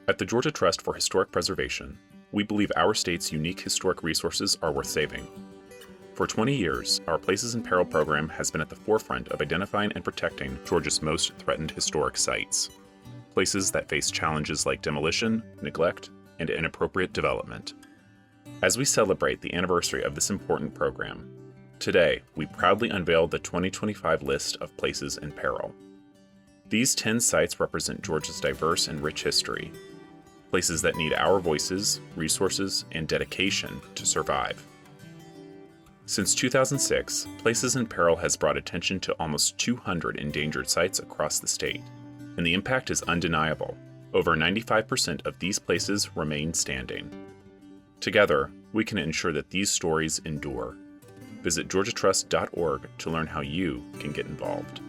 At the Georgia Trust for Historic Preservation, we believe our state's unique historic resources are worth saving. For 20 years, our Places in Peril program has been at the forefront of identifying and protecting Georgia's most threatened historic sites, places that face challenges like demolition, neglect, and inappropriate development. As we celebrate the anniversary of this important program, today we proudly unveil the 2025 list of Places in Peril. These 10 sites represent Georgia's diverse and rich history, places that need our voices, resources, and dedication to survive. Since 2006, Places in Peril has brought attention to almost 200 endangered sites across the state, and the impact is undeniable. Over 95% of these places remain standing. Together, we can ensure that these stories endure. Visit georgiatrust.org to learn how you can get involved.